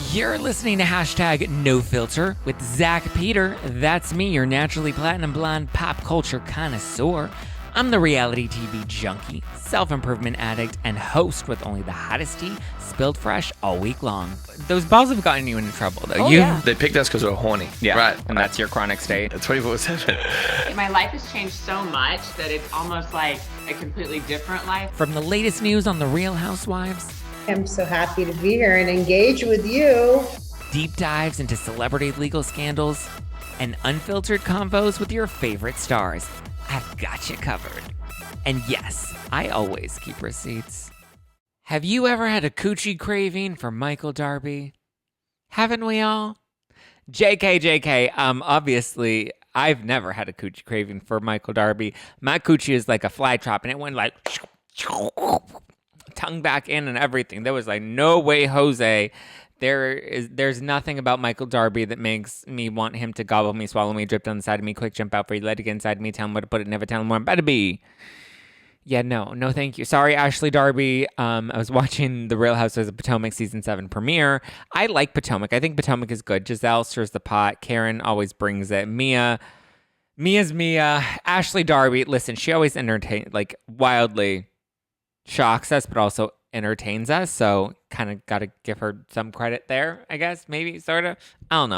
You're listening to hashtag No Filter with Zack Peter. That's me, your naturally platinum blonde pop culture connoisseur. I'm the reality TV junkie, self-improvement addict, and host with only the hottest tea spilled fresh all week long. Those balls have gotten you into trouble, though. Yeah. They picked us because we're horny. Yeah, right. And that's your chronic state. 24/7. My life has changed so much that it's almost like a completely different life. From the latest news on The Real Housewives, I'm so happy to be here and engage with you. deep dives into celebrity legal scandals, and unfiltered convos with your favorite stars, I've got you covered. And yes, I always keep receipts. Have you ever had a coochie craving for Michael Darby? Haven't we all? JK, obviously, I've never had a coochie craving for Michael Darby. My coochie is like a fly trap, and it went like tongue back in and everything. There was like, no way, Jose. There's nothing about Michael Darby that makes me want him to gobble me, swallow me, drip down the side of me, quick jump out for you, let it get inside me, tell him where to put it, never tell him where I'm about to be. Yeah, no, thank you. Sorry, Ashley Darby. I was watching The Real Housewives of Potomac Season 7 premiere. I like Potomac. I think Potomac is good. Giselle stirs the pot. Karen always brings it. Mia's Mia. Ashley Darby, listen, she always wildly shocks us, but also entertains us, so kind of got to give her some credit there, I guess, maybe, sort of. I don't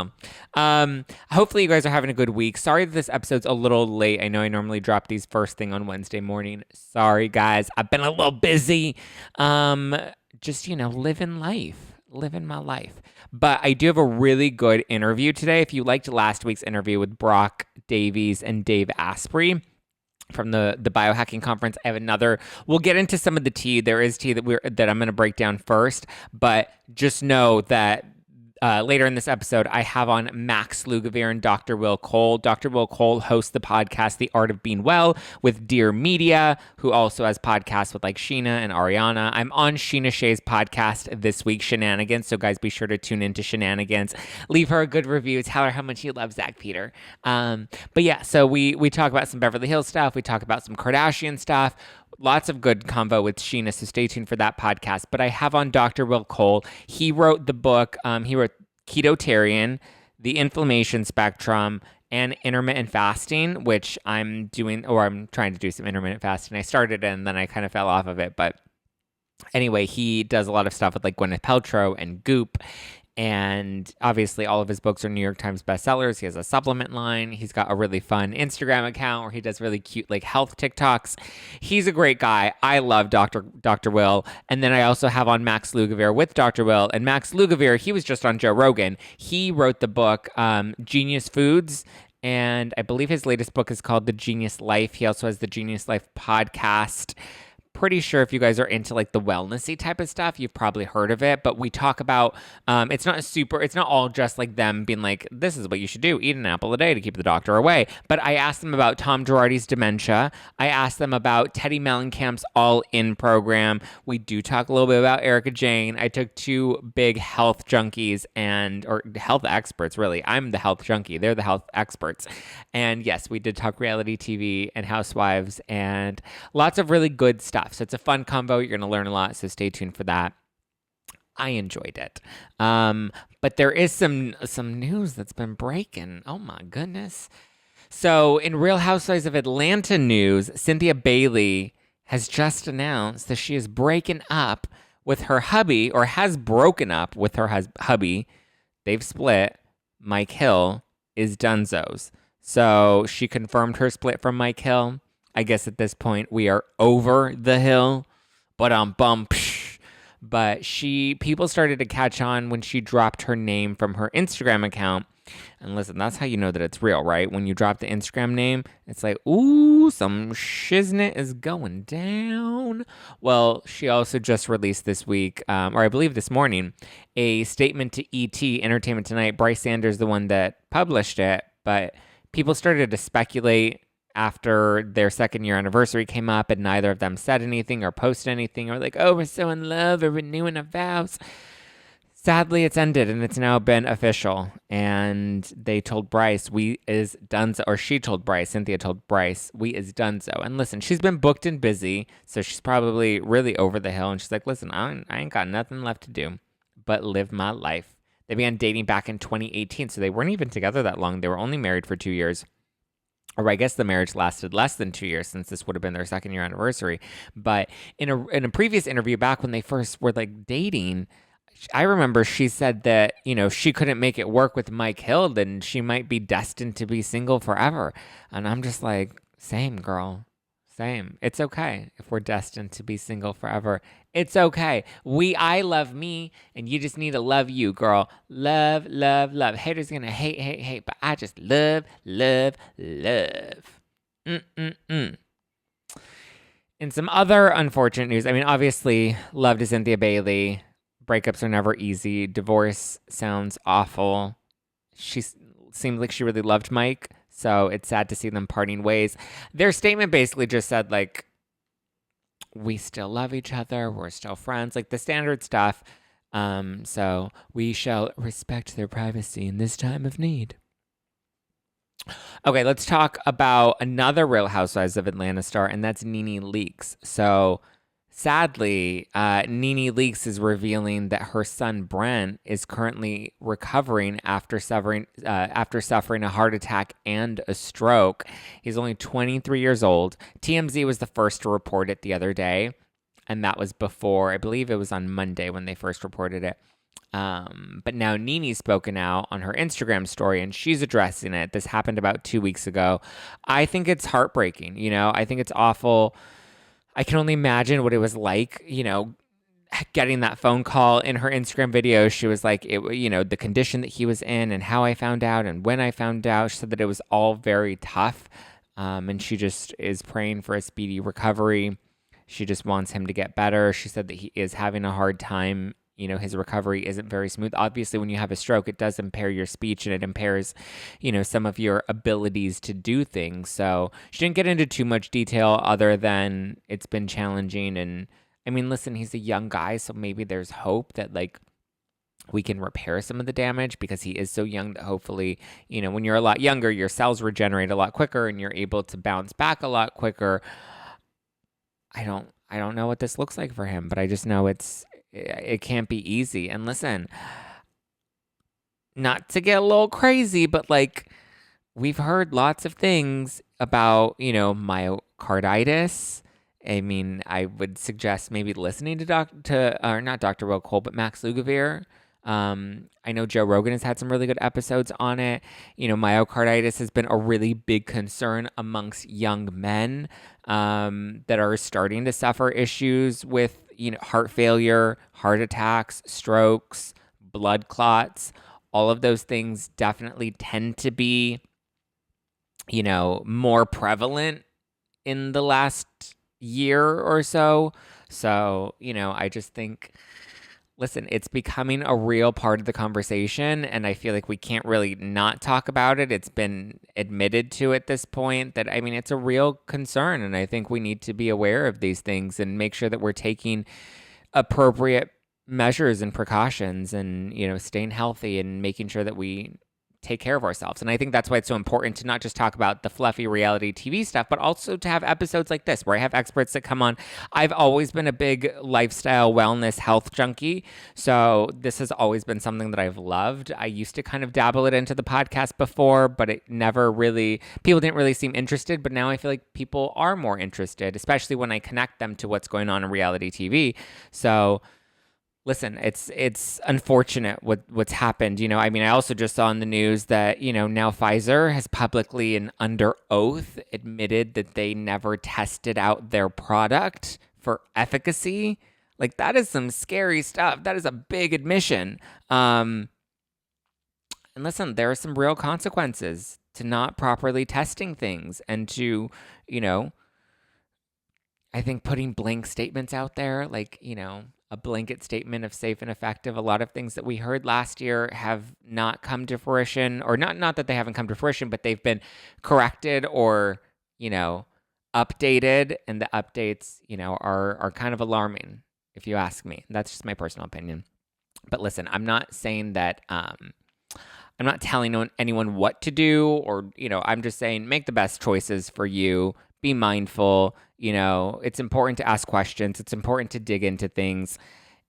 know. Hopefully you guys are having a good week. Sorry that this episode's a little late. I know I normally drop these first thing on Wednesday morning. Sorry, guys. I've been a little busy. Just, living my life. But I do have a really good interview today. If you liked last week's interview with Brock Davies and Dave Asprey from the biohacking conference, I have another. We'll get into some of the tea. There is tea that I'm going to break down first, but just know that later in this episode, I have on Max Lugavere and Dr. Will Cole. Dr. Will Cole hosts the podcast The Art of Being Well with Dear Media, who also has podcasts with like Sheena and Ariana. I'm on Sheena Shea's podcast this week, Shenanigans. So guys, be sure to tune into Shenanigans. Leave her a good review. Tell her how much you love Zack Peter. But yeah, so we talk about some Beverly Hills stuff. We talk about some Kardashian stuff. Lots of good convo with Sheena, so stay tuned for that podcast. But I have on Dr. Will Cole. He wrote the book. He wrote Ketotarian, The Inflammation Spectrum, and Intermittent Fasting, which I'm doing, or I'm trying to do some intermittent fasting. I started it and then I kind of fell off of it. But anyway, he does a lot of stuff with like Gwyneth Paltrow and Goop. And obviously all of his books are New York Times bestsellers. He has a supplement line. He's got a really fun Instagram account where he does really cute like health TikToks. He's a great guy. I love Dr. Will. And then I also have on Max Lugavere with Dr. Will. And Max Lugavere, he was just on Joe Rogan. He wrote the book Genius Foods. And I believe his latest book is called The Genius Life. He also has the Genius Life podcast. Pretty sure if you guys are into like the wellnessy type of stuff, you've probably heard of it. But we talk about it's not all just like them being like, this is what you should do, eat an apple a day to keep the doctor away. But I asked them about Tom Girardi's dementia. I asked them about Teddi Mellencamp's All-In program. We do talk a little bit about Erica Jane. I took two big health junkies or health experts, really. I'm the health junkie. They're the health experts. And yes, we did talk reality TV and housewives and lots of really good stuff. So it's a fun combo. You're going to learn a lot, so stay tuned for that. I enjoyed it. But there is some news that's been breaking. Oh, my goodness. So in Real Housewives of Atlanta news, Cynthia Bailey has just announced that she is breaking up with her hubby, or has broken up with her hubby. They've split. Mike Hill is donezo's. So she confirmed her split from Mike Hill. I guess at this point we are over the hill, but people started to catch on when she dropped her name from her Instagram account. And listen, that's how you know that it's real, right? When you drop the Instagram name, it's like, ooh, some shiznit is going down. Well, she also just released this week, or I believe this morning, a statement to ET, Entertainment Tonight. Bryce Sanders, the one that published it, but people started to speculate after their second year anniversary came up and neither of them said anything or posted anything or like, oh, we're so in love or renewing our vows. Sadly, it's ended and it's now been official. And they told Bryce, we is done. Or she told Bryce, Cynthia told Bryce, we is done so. And listen, she's been booked and busy, so she's probably really over the hill. And she's like, listen, I ain't got nothing left to do but live my life. They began dating back in 2018, so they weren't even together that long. They were only married for 2 years. Or I guess the marriage lasted less than 2 years, since this would have been their second year anniversary. But in a previous interview back when they first were like dating, I remember she said that, she couldn't make it work with Mike Hild and she might be destined to be single forever. And I'm just like, same, girl. Same. It's okay if we're destined to be single forever. It's okay. I love me, and you just need to love you, girl. Love, love, love. Haters gonna hate, hate, hate, but I just love, love, love. In some other unfortunate news, I mean, obviously, love to Cynthia Bailey. Breakups are never easy. Divorce sounds awful. She seemed like she really loved Mike. So it's sad to see them parting ways. Their statement basically just said, like, we still love each other. We're still friends. Like the standard stuff. So we shall respect their privacy in this time of need. Okay, let's talk about another Real Housewives of Atlanta star, and that's Nene Leakes. So sadly, Nene Leakes is revealing that her son Brent is currently recovering after suffering a heart attack and a stroke. He's only 23 years old. TMZ was the first to report it the other day, and that was before, I believe it was on Monday when they first reported it. But now Nene's spoken out on her Instagram story, and she's addressing it. This happened about 2 weeks ago. I think it's heartbreaking. I think it's awful. I can only imagine what it was like, getting that phone call. In her Instagram video. She was like, the condition that he was in and how I found out and when I found out. She said that it was all very tough. And she just is praying for a speedy recovery. She just wants him to get better. She said that he is having a hard time. His recovery isn't very smooth. Obviously, when you have a stroke, it does impair your speech and it impairs, some of your abilities to do things. So she didn't get into too much detail other than it's been challenging. And I mean, listen, he's a young guy, so maybe there's hope that like we can repair some of the damage because he is so young that hopefully, when you're a lot younger, your cells regenerate a lot quicker and you're able to bounce back a lot quicker. I don't know what this looks like for him, but I just know it can't be easy. And listen, not to get a little crazy, but like we've heard lots of things about, myocarditis. I mean, I would suggest maybe listening to not Dr. Will Cole, but Max Lugavere. I know Joe Rogan has had some really good episodes on it. Myocarditis has been a really big concern amongst young men that are starting to suffer issues with, heart failure, heart attacks, strokes, blood clots. All of those things definitely tend to be, more prevalent in the last year or so. So, I just think, listen, it's becoming a real part of the conversation, and I feel like we can't really not talk about it. It's been admitted to at this point that, I mean, it's a real concern, and I think we need to be aware of these things and make sure that we're taking appropriate measures and precautions and, staying healthy and making sure that we take care of ourselves. And I think that's why it's so important to not just talk about the fluffy reality TV stuff, but also to have episodes like this where I have experts that come on. I've always been a big lifestyle, wellness, health junkie. So this has always been something that I've loved. I used to kind of dabble it into the podcast before, but people didn't really seem interested. But now I feel like people are more interested, especially when I connect them to what's going on in reality TV. So listen, it's unfortunate what's happened. I mean, I also just saw in the news that, now Pfizer has publicly and under oath admitted that they never tested out their product for efficacy. Like, that is some scary stuff. That is a big admission. And listen, there are some real consequences to not properly testing things and to, I think putting blank statements out there, like, a blanket statement of safe and effective. A lot of things that we heard last year have not come to fruition, or not that they haven't come to fruition, but they've been corrected or, updated. And the updates, are kind of alarming, if you ask me. That's just my personal opinion. But listen, I'm not saying that, I'm not telling anyone what to do or, I'm just saying make the best choices for you. Be mindful. It's important to ask questions. It's important to dig into things.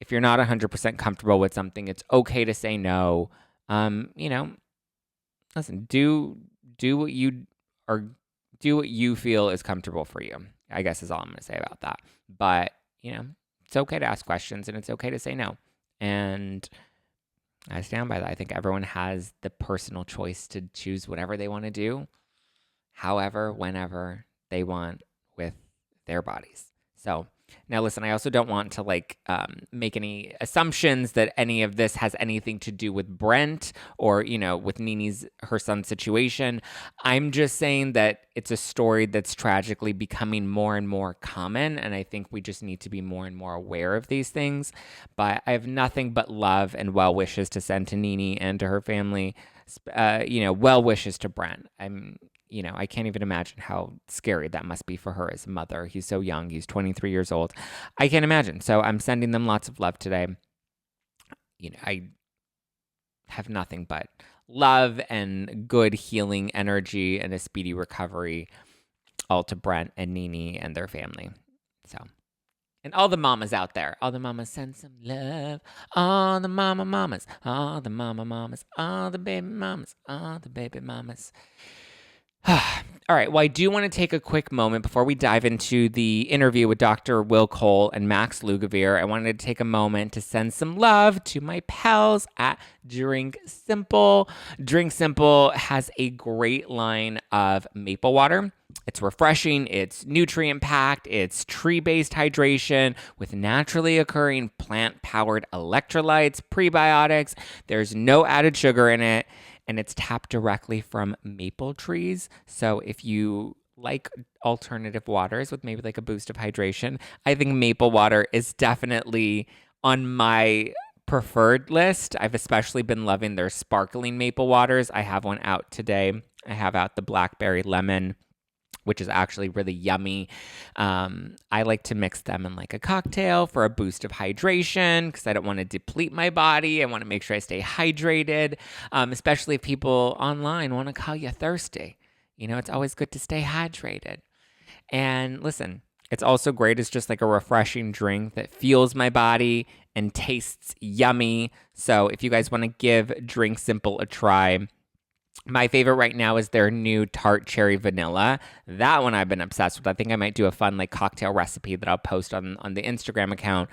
if you're not 100% comfortable with something, it's okay to say no. You know, listen, do what you are, do what you feel is comfortable for you, I guess is all I'm going to say about that. But, you know, it's okay to ask questions and it's okay to say no. And I stand by that. I think everyone has the personal choice to choose whatever they want to do, however, whenever they want with their bodies. So now listen, I also don't want to make any assumptions that any of this has anything to do with Brent or, you know, with her son's situation. I'm just saying that it's a story that's tragically becoming more and more common. And I think we just need to be more and more aware of these things. But I have nothing but love and well wishes to send to Nene and to her family. Well wishes to Brent. I can't even imagine how scary that must be for her as a mother. He's so young. He's 23 years old. I can't imagine. So I'm sending them lots of love today. You know, I have nothing but love and good healing energy and a speedy recovery all to Brent and Nene and their family. So, and all the mamas out there, all the mamas, send some love. All the mamas, all the mamas, all the baby mamas, all the baby mamas. All right. Well, I do want to take a quick moment before we dive into the interview with Dr. Will Cole and Max Lugavere. I wanted to take a moment to send some love to my pals at Drink Simple. Drink Simple has a great line of maple water. It's refreshing, it's nutrient-packed, it's tree-based hydration with naturally occurring plant-powered electrolytes, prebiotics. There's no added sugar in it. And it's tapped directly from maple trees. So if you like alternative waters with maybe like a boost of hydration, I think maple water is definitely on my preferred list. I've especially been loving their sparkling maple waters. I have one out today. I have out the blackberry lemon, which is actually really yummy. I like to mix them in like a cocktail for a boost of hydration because I don't want to deplete my body. I want to make sure I stay hydrated, especially if people online want to call you thirsty. You know, it's always good to stay hydrated. And listen, it's also great. It's just like a refreshing drink that fuels my body and tastes yummy. So if you guys want to give Drink Simple a try, my favorite right now is their new tart cherry vanilla. That one I've been obsessed with. I think I might do a fun like cocktail recipe that I'll post on the Instagram account.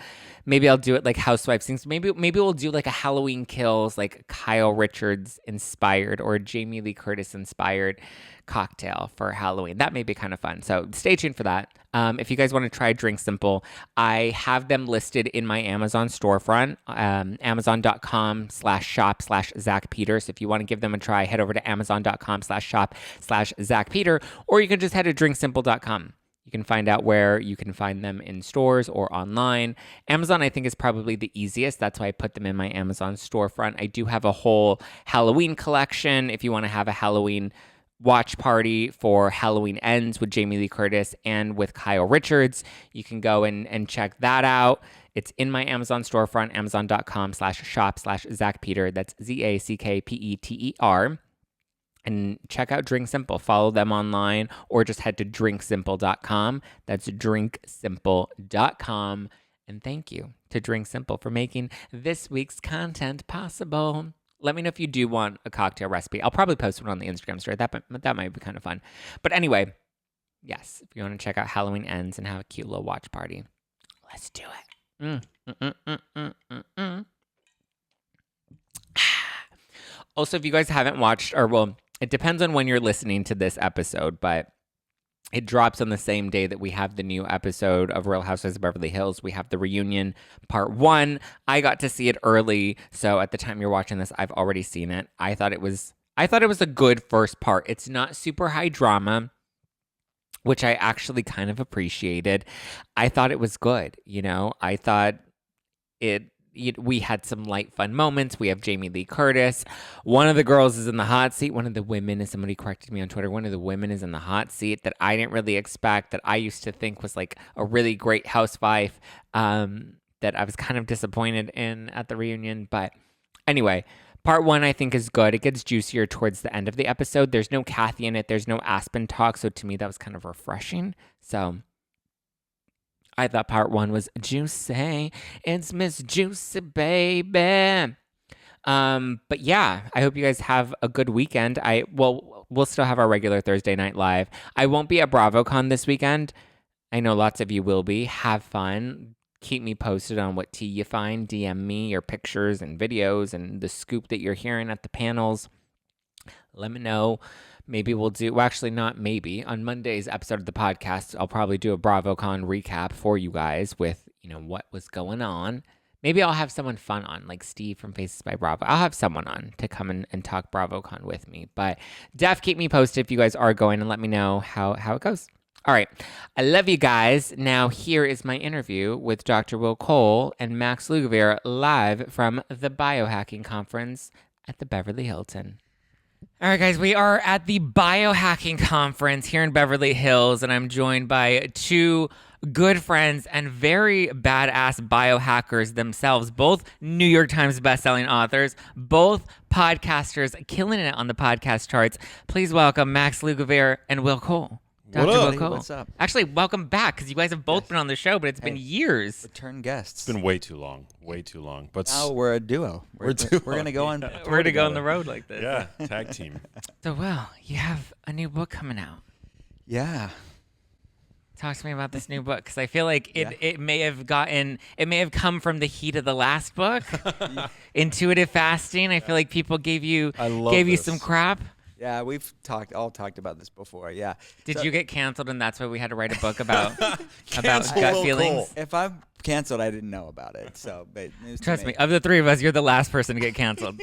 Maybe I'll do it like Housewives things. Maybe we'll do like a Halloween Kills, like Kyle Richards inspired or Jamie Lee Curtis inspired cocktail for Halloween. That may be kind of fun. So stay tuned for that. If you guys want to try Drink Simple, I have them listed in my Amazon storefront, amazon.com/shop/Zack Peter. So if you want to give them a try, head over to amazon.com/shop/Zack Peter, or you can just head to drinksimple.com. You can find out where you can find them in stores or online. Amazon, I think, is probably the easiest. That's why I put them in my Amazon storefront. I do have a whole Halloween collection if you want to have a Halloween watch party for Halloween Ends with Jamie Lee Curtis and with Kyle Richards. You can go and check that out. It's in my Amazon storefront, amazon.com/shop/Zack Peter. That's ZACKPETER. And check out Drink Simple. Follow them online or just head to drinksimple.com. That's drinksimple.com. And thank you to Drink Simple for making this week's content possible. Let me know if you do want a cocktail recipe. I'll probably post one on the Instagram story. That might be kind of fun. But anyway, yes, if you want to check out Halloween Ends and have a cute little watch party, let's do it. Also, if you guys haven't watched, it depends on when you're listening to this episode, but it drops on the same day that we have the new episode of Real Housewives of Beverly Hills. We have the reunion part 1. I got to see it early, so at the time you're watching this, I've already seen it. I thought it was a good first part. It's not super high drama, which I actually kind of appreciated. I thought it was good, you know. I thought we had some light, fun moments. We have Jamie Lee Curtis. One of the girls is in the hot seat. One of the women, as somebody corrected me on Twitter, one of the women is in the hot seat that I didn't really expect, that I used to think was like a really great housewife, that I was kind of disappointed in at the reunion. But anyway, part 1 I think is good. It gets juicier towards the end of the episode. There's no Kathy in it. There's no Aspen talk. So to me, that was kind of refreshing. So I thought part 1 was juicy. It's Miss Juicy Baby. But yeah, I hope you guys have a good weekend. We'll still have our regular Thursday night live. I won't be at BravoCon this weekend. I know lots of you will be. Have fun. Keep me posted on what tea you find. DM me your pictures and videos and the scoop that you're hearing at the panels. Let me know. Maybe we'll do, well, actually not maybe. On Monday's episode of the podcast, I'll probably do a BravoCon recap for you guys with, what was going on. Maybe I'll have someone fun on, like Steve from Faces by Bravo. I'll have someone on to come and talk BravoCon with me. But keep me posted if you guys are going and let me know how it goes. All right. I love you guys. Now, here is my interview with Dr. Will Cole and Max Lugavere live from the Biohacking Conference at the Beverly Hilton. All right, guys, we are at the Biohacking Conference here in Beverly Hills, and I'm joined by 2 good friends and very badass biohackers themselves, both New York Times bestselling authors, both podcasters killing it on the podcast charts. Please welcome Max Lugavere and Will Cole. Dr. Will Cole. What's up? Actually, welcome back, because you guys have both been on the show, but it's been years. Return guests. It's been way too long. But now we're a duo. We're going to go on. We're going to go on the road like this. Yeah, tag team. So, Will, you have a new book coming out. Yeah. Talk to me about this new book, because I feel like it may have come from the heat of the last book, Intuitive Fasting. I feel like people gave you some crap. Yeah, we've all talked about this before. Yeah. Did you get canceled, and that's why we had to write a book about gut feelings? If I'm canceled, I didn't know about it. So, but trust me, of the 3 of us, you're the last person to get canceled.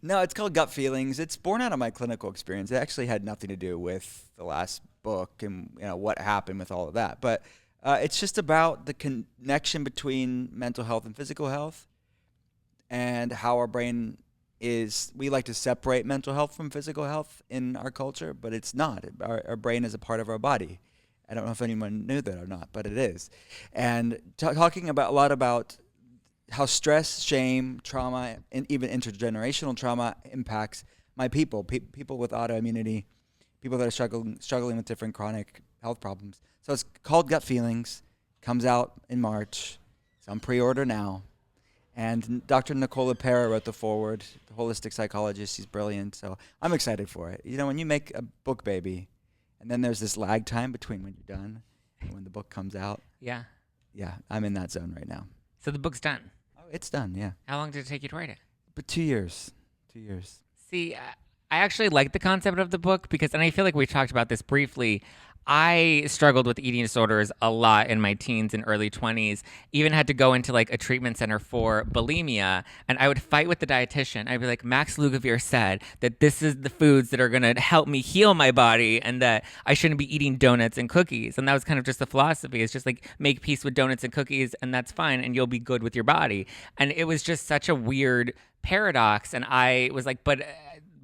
No, it's called Gut Feelings. It's born out of my clinical experience. It actually had nothing to do with the last book and what happened with all of that. But it's just about the connection between mental health and physical health, and how our brain is. We like to separate mental health from physical health in our culture, but it's not. Our brain is a part of our body. I don't know if anyone knew that or not, but it is. And talking about a lot about how stress, shame, trauma, and even intergenerational trauma impacts my people with autoimmunity, people that are struggling with different chronic health problems. So it's called Gut Feelings, comes out in March. It's on pre-order now. And Dr. Nicole LePera wrote the foreword, the holistic psychologist. She's brilliant. So I'm excited for it. When you make a book baby, and then there's this lag time between when you're done and when the book comes out. Yeah. Yeah, I'm in that zone right now. So the book's done? Oh, it's done, yeah. How long did it take you to write it? But 2 years. 2 years. See, I actually like the concept of the book because, and I feel like we talked about this briefly, I struggled with eating disorders a lot in my teens and early 20s. Even had to go into like a treatment center for bulimia, and I would fight with the dietitian. I'd be like, Max Lugavere said that this is the foods that are going to help me heal my body, and that I shouldn't be eating donuts and cookies. And that was kind of just the philosophy. It's just like, make peace with donuts and cookies, and that's fine, and you'll be good with your body. And it was just such a weird paradox. And I was like, but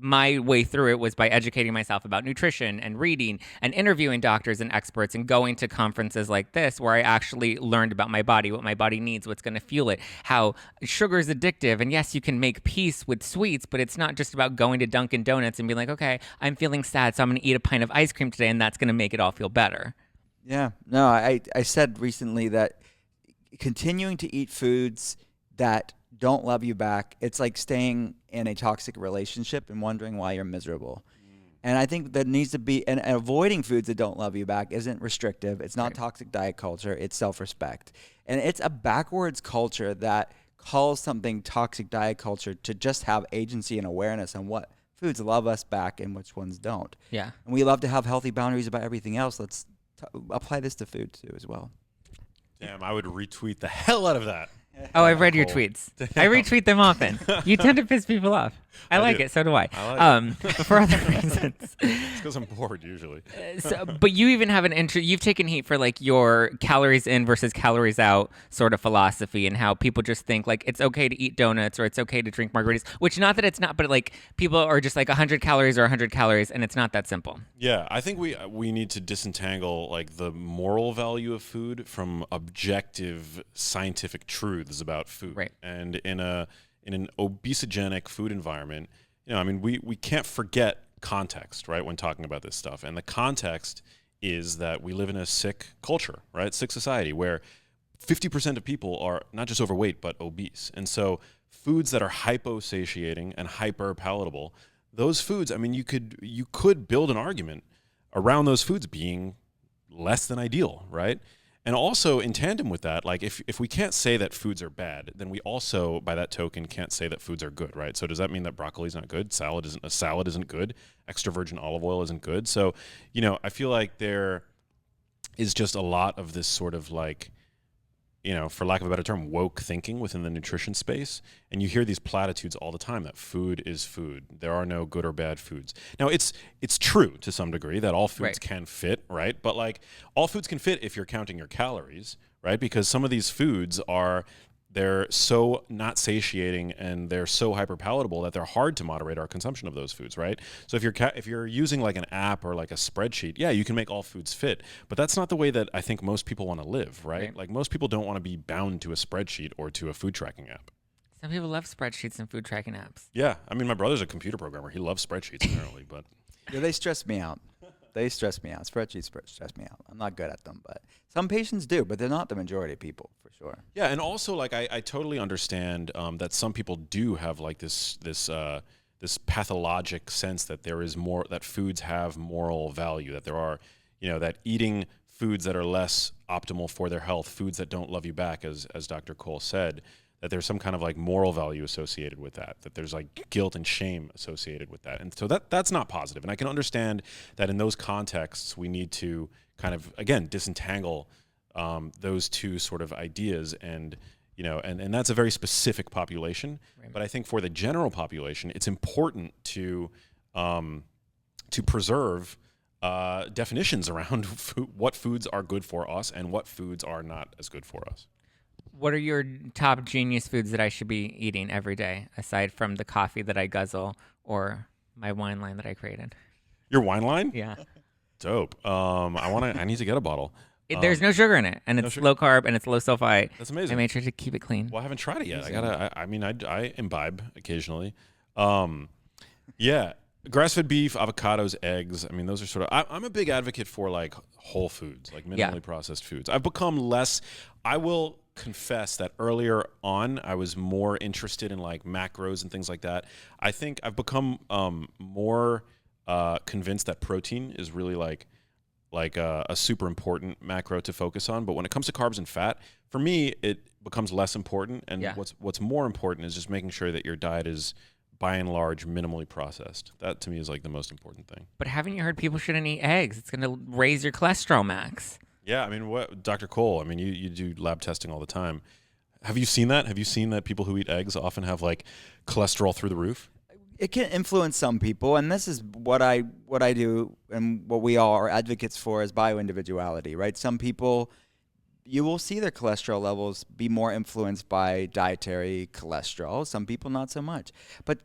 my way through it was by educating myself about nutrition and reading and interviewing doctors and experts and going to conferences like this, where I actually learned about my body, what my body needs, what's going to fuel it, how sugar is addictive. And yes, you can make peace with sweets, but it's not just about going to Dunkin' Donuts and being like, okay, I'm feeling sad, so I'm going to eat a pint of ice cream today, and that's going to make it all feel better. Yeah. No, I said recently that continuing to eat foods that don't love you back, it's like staying in a toxic relationship and wondering why you're miserable. And I think that needs to be, and avoiding foods that don't love you back isn't restrictive. It's not toxic diet culture. It's self-respect. And it's a backwards culture that calls something toxic diet culture to just have agency and awareness on what foods love us back and which ones don't. Yeah. And we love to have healthy boundaries about everything else. Let's apply this to food too as well. Damn, I would retweet the hell out of that. Oh, I've read your tweets. I retweet them often. You tend to piss people off. I like it. So do I. For other reasons. It's because I'm bored usually. But you even have you've taken heat for like your calories in versus calories out sort of philosophy, and how people just think like it's okay to eat donuts or it's okay to drink margaritas, which not that it's not, but like people are just like 100 calories or 100 calories, and it's not that simple. Yeah, I think we need to disentangle like the moral value of food from objective scientific truths about food. Right. And in an obesogenic food environment, we can't forget context, right, when talking about this stuff. And the context is that we live in a sick culture, right? Sick society where 50% of people are not just overweight, but obese. And so foods that are hypo-satiating and hyper-palatable, those foods, I mean, you could build an argument around those foods being less than ideal, right? And also in tandem with that, like if we can't say that foods are bad, then we also, by that token, can't say that foods are good, right? So does that mean that broccoli is not good? Salad isn't good? Extra virgin olive oil isn't good? So, I feel like there is just a lot of this sort of like, for lack of a better term, woke thinking within the nutrition space. And you hear these platitudes all the time that food is food. There are no good or bad foods. Now, it's true to some degree that all foods can fit, right? But like all foods can fit if you're counting your calories, right? Because some of these foods they're so not satiating and they're so hyper palatable that they're hard to moderate our consumption of those foods, right? So if you're using like an app or like a spreadsheet, yeah, you can make all foods fit, but that's not the way that I think most people want to live, right? Like most people don't want to be bound to a spreadsheet or to a food tracking app. Some people love spreadsheets and food tracking apps. Yeah, I mean, my brother's a computer programmer. He loves spreadsheets apparently, but Yeah, they stress me out. They stress me out. Spreadsheets stress me out. I'm not good at them, but some patients do, but they're not the majority of people, for sure. Yeah, and also like I totally understand that some people do have like this pathologic sense that there is more, that foods have moral value, that there are, that eating foods that are less optimal for their health, foods that don't love you back, as Dr. Cole said, that there's some kind of like moral value associated with that there's like guilt and shame associated with that. And so that's not positive. And I can understand that in those contexts, we need to kind of, again, disentangle those two sort of ideas and that's a very specific population. Right. But I think for the general population, it's important to preserve definitions around what foods are good for us and what foods are not as good for us. What are your top genius foods that I should be eating every day, aside from the coffee that I guzzle or my wine line that I created? Your wine line? Yeah. Dope. I need to get a bottle. There's no sugar in it, and it's low carb, and it's low sulfite. That's amazing. I made sure to keep it clean. Well, I haven't tried it yet. I imbibe occasionally. Yeah. Grass-fed beef, avocados, eggs. I mean, those are sort of. I'm a big advocate for like whole foods, like minimally processed foods. I've become less. I will confess that earlier on, I was more interested in like macros and things like that. I think I've become more convinced that protein is really like a super important macro to focus on. But when it comes to carbs and fat, for me, it becomes less important. And what's more important is just making sure that your diet is, by and large, minimally processed. That to me is like the most important thing. But haven't you heard people shouldn't eat eggs? It's going to raise your cholesterol max. Yeah, I mean, what, Dr. Cole, I mean, you do lab testing all the time. Have you seen that? Have you seen that people who eat eggs often have like cholesterol through the roof? It can influence some people, and this is what I do and what we all are advocates for is bioindividuality, right? Some people, you will see their cholesterol levels be more influenced by dietary cholesterol. Some people not so much. But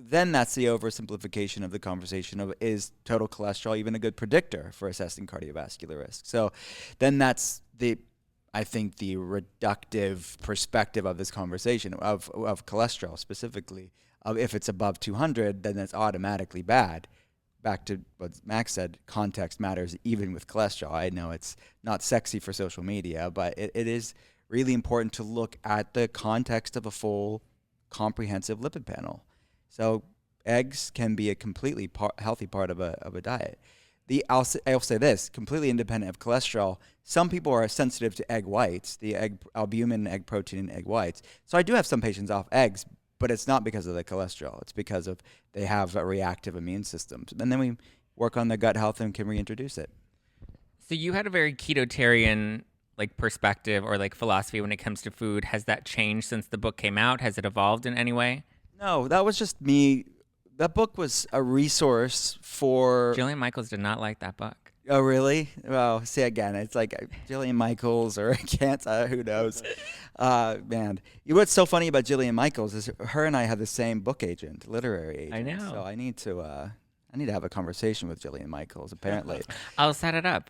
then that's the oversimplification of the conversation of, is total cholesterol even a good predictor for assessing cardiovascular risk? So then that's I think the reductive perspective of this conversation of cholesterol specifically. If it's above 200, then that's automatically bad. Back to what Max said, context matters even with cholesterol. I know it's not sexy for social media, but it is really important to look at the context of a full, comprehensive lipid panel. So eggs can be a completely healthy part of a diet. I'll say this, completely independent of cholesterol, some people are sensitive to egg whites, the egg albumin, egg protein, and egg whites. So I do have some patients off eggs, but it's not because of the cholesterol. It's because of they have a reactive immune system. And then we work on their gut health and can reintroduce it. So you had a very ketotarian like perspective or like philosophy when it comes to food. Has that changed since the book came out? Has it evolved in any way? No, that was just me. That book was a resource for... Jillian Michaels did not like that book. Oh, really? Well, see, again, it's like Jillian Michaels or I can't, who knows? Man, what's so funny about Jillian Michaels is her and I have the same book agent, literary agent. I know. So I need to have a conversation with Jillian Michaels, apparently. I'll set it up.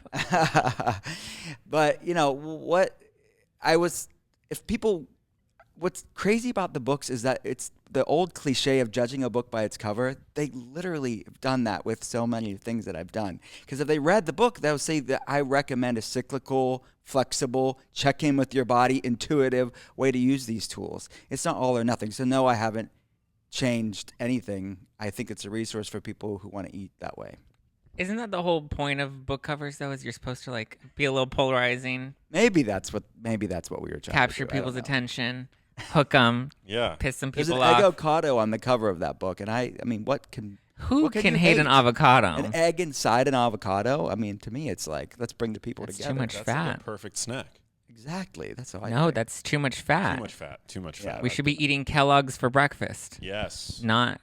But, what's crazy about the books is that it's the old cliche of judging a book by its cover. They literally have done that with so many things that I've done. Because if they read the book, they'll say that I recommend a cyclical, flexible, check in with your body, intuitive way to use these tools. It's not all or nothing. So no, I haven't changed anything. I think it's a resource for people who want to eat that way. Isn't that the whole point of book covers, though? Is you're supposed to like be a little polarizing, Maybe that's what we were trying capture to do. I don't people's know. attention, hook them, Yeah. piss some There's an people off. avocado on the cover of that book, and I mean, Who what can you hate an avocado? An egg inside an avocado? I mean, to me, it's like, let's bring the people That's together. too much That's fat. like a perfect snack. Exactly. That's how I No, think. that's too much fat. Too much fat. Too much Yeah. fat. We should be eating Kellogg's for breakfast, Yes. not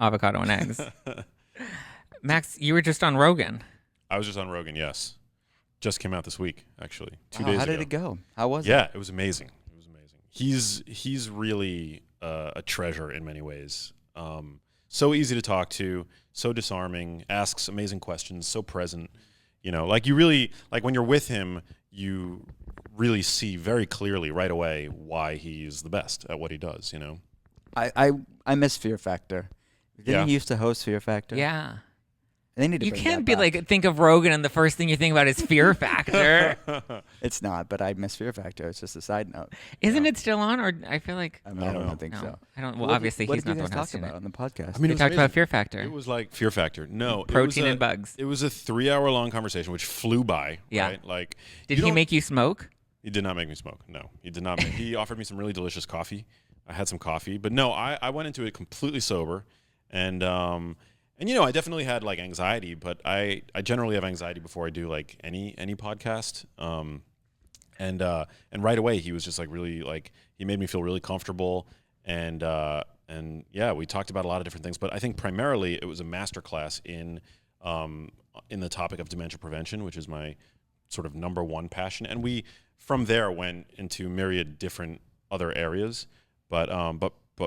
avocado and eggs. Max, you were just on Rogan. I was just on Rogan. Yes. Just came out this week, actually. 2 Wow, days how ago. did it go? How was it? Yeah, it was amazing. It was amazing. He's really a treasure in many ways. So easy to talk to, so disarming, asks amazing questions, so present. You know, like you really, like when you're with him, you really see very clearly right away why he's the best at what he does, you know? I miss Fear Factor. Didn't Yeah. he used to host Fear Factor? Yeah. They need to You bring can't that be back. like, think of Rogan and the first thing you think about is Fear Factor. It's not, but I miss Fear Factor. It's just a side note. Isn't it still on? Or I feel like, I mean, I don't think no. so. I don't, well, What obviously what he's did not you the guys one talk hosting about it. on the podcast? I mean, We it was talked about amazing. Fear Factor. It was like Fear Factor. No. Protein it was and bugs. It was a 3-hour-long conversation, which flew by, Yeah. right? Like, Did you he don't- make you smoke? He did not make me smoke. No, he did not. He offered me some really delicious coffee. I had some coffee, but no, I went into it completely sober, and you know, I definitely had like anxiety, but I generally have anxiety before I do like any podcast. And right away he was just like really like he made me feel really comfortable, and yeah, we talked about a lot of different things, but I think primarily it was a masterclass in the topic of dementia prevention, which is my sort of number one passion, and we from there went into myriad different other areas, but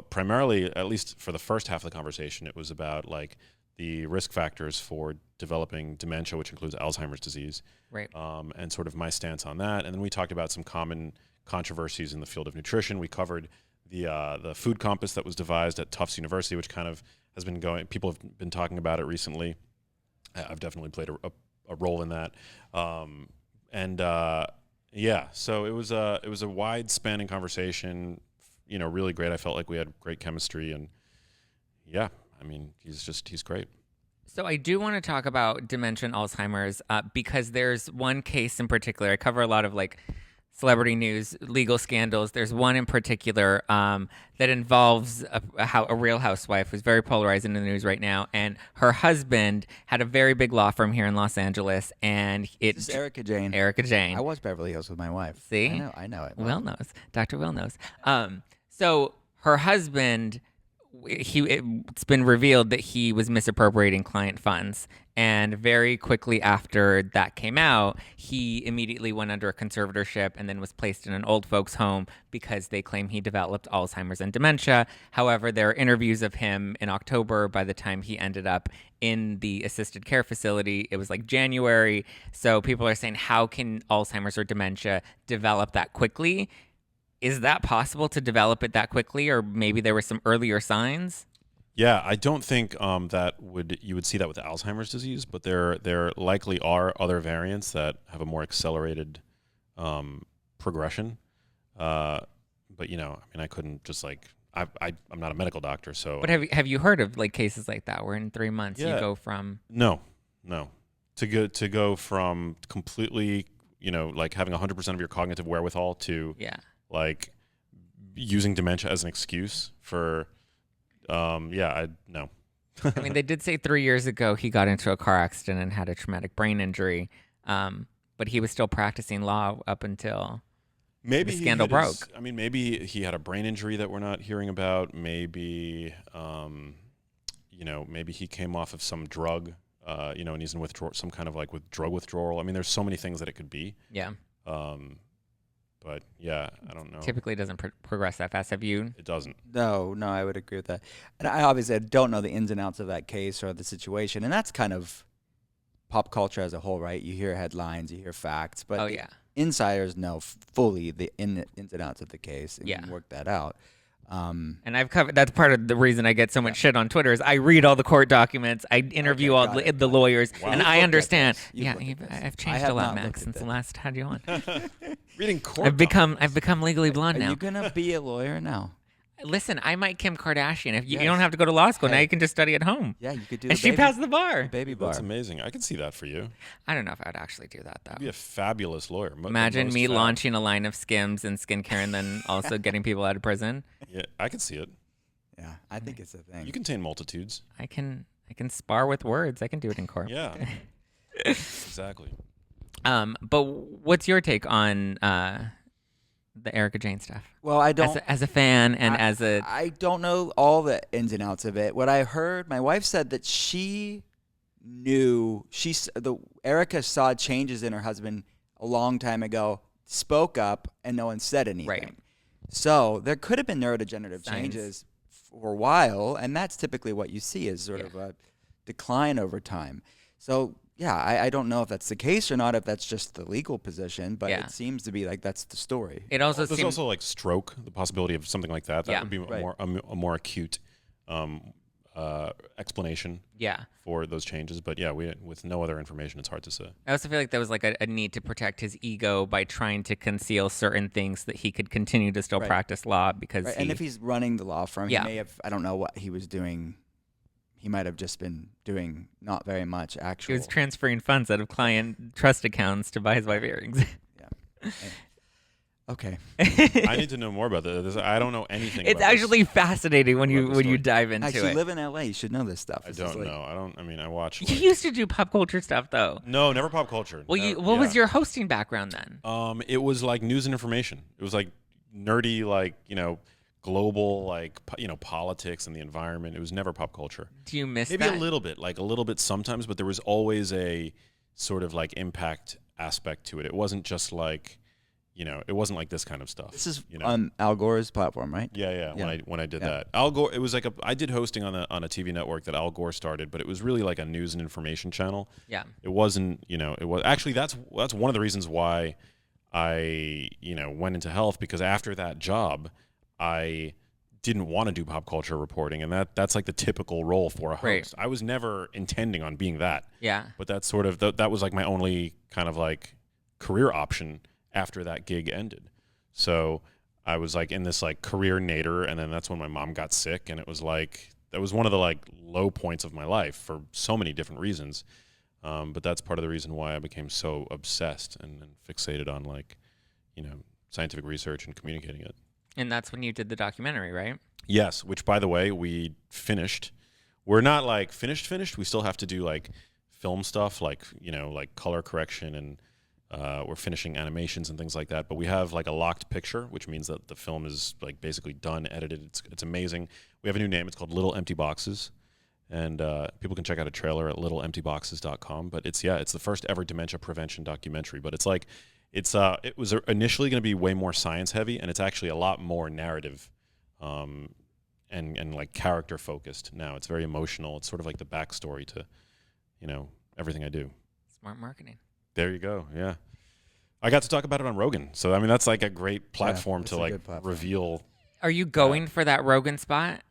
primarily, at least for the first half of the conversation, it was about like the risk factors for developing dementia, which includes Alzheimer's disease, Right. and sort of my stance on that. And then we talked about some common controversies in the field of nutrition. We covered the food compass that was devised at Tufts University, which kind of has been going. People have been talking about it recently. I've definitely played a role in that. Yeah, so it was a wide spanning conversation. You know, really great. I felt like we had great chemistry, and yeah, I mean, he's great. So I do want to talk about dementia and Alzheimer's because there's one case in particular. I cover a lot of like celebrity news, legal scandals. There's one in particular that involves a real housewife who's very polarized in the news right now, and her husband had a very big law firm here in Los Angeles, and This is Erica Jane. Erica Jane. I watched Beverly Hills with my wife. See? I know it. Will knows. Dr. Will knows. So her husband, it's been revealed that he was misappropriating client funds. And very quickly after that came out, he immediately went under a conservatorship and then was placed in an old folks' home because they claim he developed Alzheimer's and dementia. However, there are interviews of him in October. By the time he ended up in the assisted care facility, it was like January. So people are saying, how can Alzheimer's or dementia develop that quickly? Is that possible to develop it that quickly, or maybe there were some earlier signs? Yeah, I don't think you would see that with Alzheimer's disease, but there likely are other variants that have a more accelerated progression. But you know, I mean, I couldn't just like I'm not a medical doctor, so. But have you heard of like cases like that where in 3 months you Yeah. go from No, to go from completely, you know, like having 100% of your cognitive wherewithal to like using dementia as an excuse for, no. I mean, they did say 3 years ago he got into a car accident and had a traumatic brain injury, but he was still practicing law up until Maybe the he scandal hit his- broke. I mean, maybe he had a brain injury that we're not hearing about. Maybe, you know, maybe he came off of some drug, you know, and he's in withdrawal, some kind of like drug withdrawal. I mean, there's so many things that it could be. Yeah. But yeah, I don't know. Typically doesn't progress that fast. Have you? It doesn't. No, I would agree with that. And I obviously don't know the ins and outs of that case or the situation, and that's kind of pop culture as a whole, right? You hear headlines, you hear facts, but Oh, yeah. insiders know fully the ins and outs of the case and Yeah. can work that out. And I've covered. That's part of the reason I get so much shit on Twitter is I read all the court documents, I interview all the lawyers, and You've I looked at understand. this. You've Yeah, looked at this. I've I changed have a lot, not Max, looked at since the that. last had you on. Reading court. I've become legally blonde Are now. you gonna be a lawyer now? Listen, I might Kim Kardashian. If you Yes. don't have to go to law school now, Hey. you can just study at home. Yeah, you could do. And the she baby, passed the bar. baby bar. That's amazing. I can see that for you. I don't know if I'd actually do that though. You'd be a fabulous lawyer. Imagine Most me fab. launching a line of Skims and skincare, and then also getting people out of prison. Yeah, I can see it. Yeah, I think it's a thing. You contain multitudes. I can spar with words. I can do it in court. Yeah. Exactly. But what's your take on the Erica Jane stuff? Well, I don't. As a fan and as a I don't know all the ins and outs of it. What I heard, my wife said that she knew Erica saw changes in her husband a long time ago, spoke up, and no one said anything. Right. So there could have been neurodegenerative Signs. changes for a while, and that's typically what you see is sort of a decline over time. So yeah, I don't know if that's the case or not, if that's just the legal position, but Yeah. it seems to be like that's the story. it also There's seems also like stroke, the possibility of something like that. That Yeah. would be Right. a more acute explanation yeah. for those changes. But yeah, with no other information, it's hard to say. I also feel like there was like a need to protect his ego by trying to conceal certain things that he could continue to still Right. practice law because Right, and if he's running the law firm, Yeah. he may have, I don't know what he was doing. He might have just been doing not very much he actual. was transferring funds out of client trust accounts to buy his wife earrings. Okay. I need to know more about this. I don't know anything. It's about actually fascinating when about the you story. dive into Actually, it. live in LA. You should know this stuff. I This is don't like- know. I mean, I watch. You Like, used to do pop culture stuff though. no, never pop culture. Well, Never- what was yeah. your hosting background then? It was like news and information. It was like nerdy, like global, like politics and the environment. It was never pop culture. Do you miss Maybe that? a little bit sometimes, but there was always a sort of like impact aspect to it. It wasn't just like, it wasn't like this kind of stuff. This is you know? on Al Gore's platform, right? Yeah. Yeah. When I did Yeah. that, Al Gore. It was like I did hosting on a TV network that Al Gore started, but it was really like a news and information channel. Yeah. It wasn't. It was actually that's one of the reasons why I went into health, because after that job, I didn't want to do pop culture reporting, and that's like the typical role for a host. Right. I was never intending on being that. Yeah. But that's sort of that was like my only kind of like career option after that gig ended. So I was like in this like career nadir, and then that's when my mom got sick, and it was like that was one of the like low points of my life for so many different reasons. But that's part of the reason why I became so obsessed and fixated on like scientific research and communicating it. And that's when you did the documentary, right? Yes, which by the way, we finished. We're not like finished. We still have to do like film stuff, like like color correction, and we're finishing animations and things like that. But we have like a locked picture, which means that the film is like basically done, edited. It's amazing. We have a new name. It's called Little Empty Boxes, and people can check out a trailer at littleemptyboxes.com. But it's the first ever dementia prevention documentary. But it's like it was initially going to be way more science heavy, and it's actually a lot more narrative and like character focused now. It's very emotional. It's sort of like the backstory to everything I do. Smart marketing. There you go. Yeah, I got to talk about it on Rogan, so I mean that's like a great platform it's to a like good platform. reveal Are you going for that Rogan spot?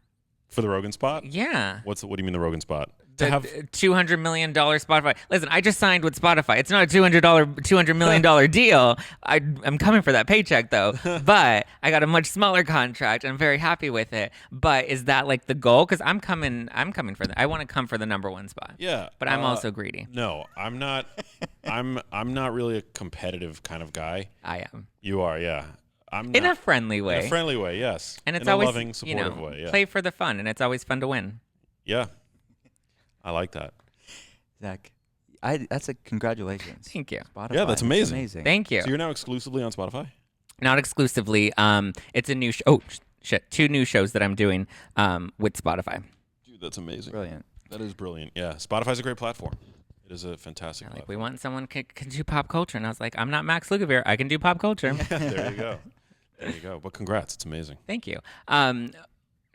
for the Rogan spot. Yeah. What do you mean the Rogan spot? The $200 million Spotify. Listen, I just signed with Spotify. It's not a $200 million deal. I'm coming for that paycheck though. But I got a much smaller contract. And I'm very happy with it. But is that like the goal? Because I'm coming for that. I want to come for the number one spot. Yeah, But I'm also greedy. No, I'm not. I'm not really a competitive kind of guy. I am. You are, yeah. I'm In not, a friendly way. In a friendly way, yes. And it's in always a loving, supportive way. Yeah. play for the fun, and it's always fun to win. Yeah. I like that. Zach, that's a congratulations. Thank you. Spotify. Yeah, that's amazing. Amazing. Thank you. So you're now exclusively on Spotify? Not exclusively. It's a new two new shows that I'm doing with Spotify. Dude, that's amazing. Brilliant. That is brilliant. Yeah, Spotify's a great platform. It is a fantastic Like, platform. we want someone can do pop culture, and I was like, I'm not Max Lugavere. I can do pop culture. There you go. There you go. But congrats. It's amazing. Thank you.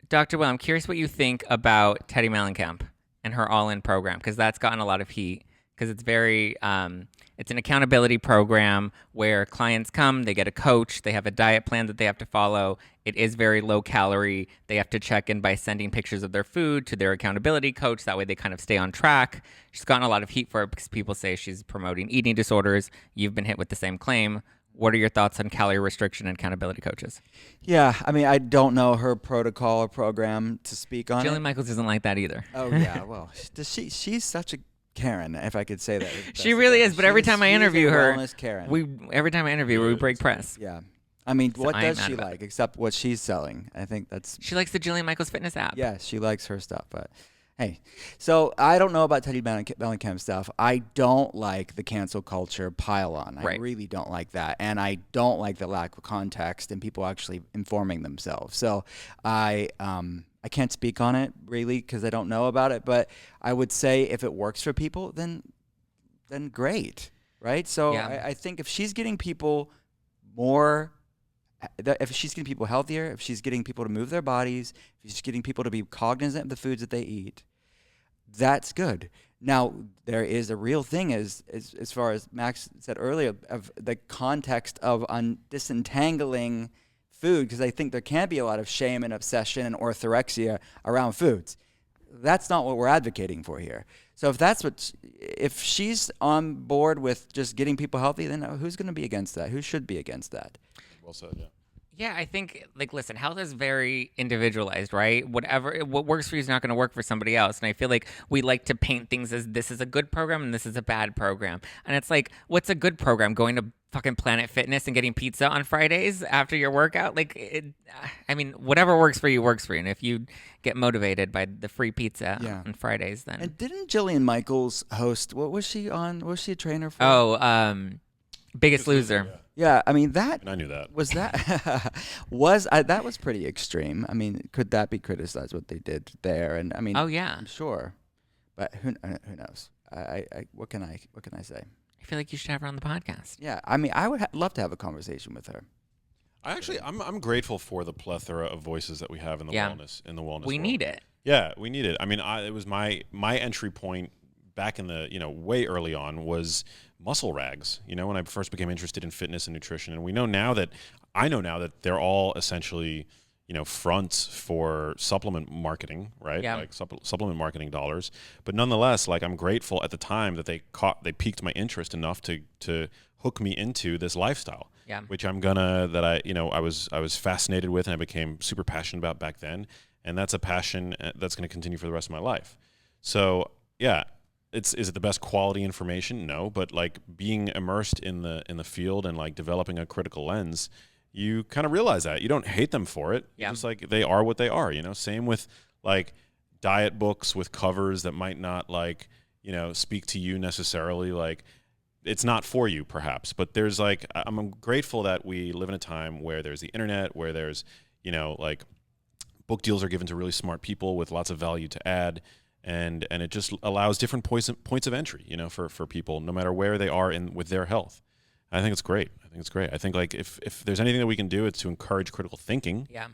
Dr. Will, I'm curious what you think about Teddi Mellencamp and her all-in program, because that's gotten a lot of heat because it's very it's an accountability program where clients come, they get a coach, they have a diet plan that they have to follow. It is very low calorie. They have to check in by sending pictures of their food to their accountability coach. That way they kind of stay on track. She's gotten a lot of heat for it because people say she's promoting eating disorders. You've been hit with the same claim. What are your thoughts on calorie restriction and accountability coaches? Yeah, I mean, I don't know her protocol or program to speak on Jillian it. Michaels isn't like that either. Oh yeah, well, she's such a Karen, if I could say that. She really is, but every time I interview her, wellness Karen. we break press. Yeah. I mean, So what I am does mad she about like except what she's selling? I think that's She likes the Jillian Michaels fitness app. yeah, she likes her stuff, but hey. So I don't know about Teddi Mellencamp stuff. I don't like the cancel culture pile on. I Right. really don't like that. And I don't like the lack of context and people actually informing themselves. So I can't speak on it really because I don't know about it, but I would say if it works for people, then great, right? So Yeah. I think if she's getting people more if she's getting people healthier, if she's getting people to move their bodies, if she's getting people to be cognizant of the foods that they eat, that's good. Now, there is a real thing as far as Max said earlier of the context of disentangling food, because I think there can be a lot of shame and obsession and orthorexia around foods. That's not what we're advocating for here. So if she's on board with just getting people healthy, then who's going to be against that? Who should be against that? Well said, yeah. Yeah, I think, listen, health is very individualized, right? What works for you is not going to work for somebody else. And I feel like we like to paint things as this is a good program and this is a bad program. And it's like, what's a good program? Going to fucking Planet Fitness and getting pizza on Fridays after your workout? Whatever works for you works for you. And if you get motivated by the free pizza on Fridays, then. And didn't Jillian Michaels host, what was she on? Was she a trainer for? Biggest Loser. Yeah, I mean that. And I knew that. Was that that was pretty extreme. I mean, could that be criticized what they did there? And I mean, Oh, yeah. I'm sure, but who knows? What can I say? I feel like you should have her on the podcast. Yeah, I mean, I would love to have a conversation with her. I'm grateful for the plethora of voices that we have in the wellness We world. need it. Yeah, we need it. I mean, it was my entry point back in the way early on was muscle rags. When I first became interested in fitness and nutrition, and I know now that they're all essentially fronts for supplement marketing, right? Yeah. Like supplement marketing dollars. But nonetheless, like I'm grateful at the time that they piqued my interest enough to hook me into this lifestyle. Yeah. Which I was fascinated with and I became super passionate about back then. And that's a passion that's going to continue for the rest of my life. So yeah, is it the best quality information? No, but like being immersed in the field and like developing a critical lens, you kind of realize that you don't hate them for it. Yeah. Just like they are what they are, Same with like diet books with covers that might not like, speak to you necessarily. Like it's not for you perhaps, but there's like, I'm grateful that we live in a time where there's the internet, where there's, like book deals are given to really smart people with lots of value to add. And it just allows different points of entry, for people, no matter where they are with their health. I think it's great. I think like if there's anything that we can do, it's to encourage critical thinking. Yeah.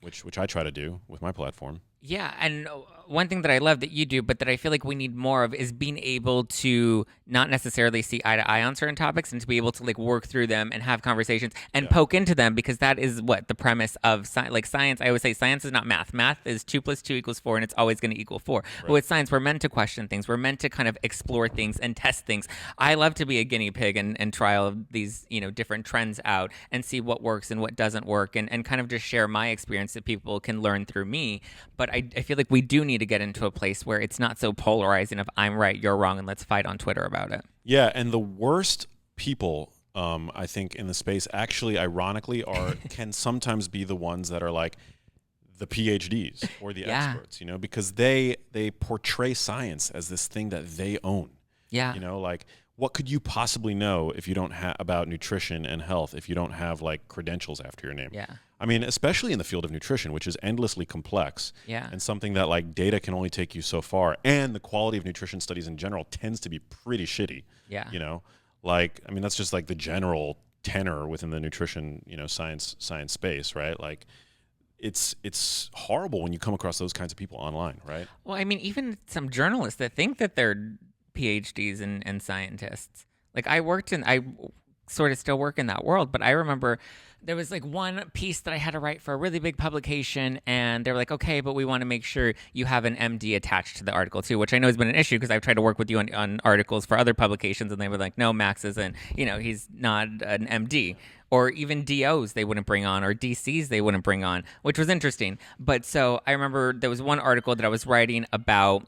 Which I try to do with my platform. Yeah, and one thing that I love that you do, but that I feel like we need more of, is being able to not necessarily see eye to eye on certain topics and to be able to like work through them and have conversations and poke into them, because that is what the premise of science. I always say science is not math. Math is 2 + 2 = 4, and it's always going to equal 4. Right. But with science, we're meant to question things. We're meant to kind of explore things and test things. I love to be a guinea pig and try all of these different trends out and see what works and what doesn't work, and kind of just share my experience that people can learn through me. But I feel like we do need to get into a place where it's not so polarizing of I'm right, you're wrong, and let's fight on Twitter about it. Yeah, and the worst people, I think, in the space actually, ironically, can sometimes be the ones that are like the PhDs or the experts, because they portray science as this thing that they own. Yeah. Like what could you possibly know if you don't about nutrition and health if you don't have like credentials after your name? Yeah. I mean, especially in the field of nutrition, which is endlessly complex. Yeah. And something that like data can only take you so far, and the quality of nutrition studies in general tends to be pretty shitty. Yeah. Like I mean, that's just like the general tenor within the nutrition, science space, right? Like it's horrible when you come across those kinds of people online, right? Well, I mean, even some journalists that think that they're PhDs and scientists. Like I sort of still work in that world, but I remember there was like one piece that I had to write for a really big publication, and they were like, okay, but we want to make sure you have an MD attached to the article too, which I know has been an issue because I've tried to work with you on articles for other publications, and they were like, no, Max isn't, he's not an MD. Or even DOs they wouldn't bring on, or DCs they wouldn't bring on, which was interesting. But so I remember there was one article that I was writing about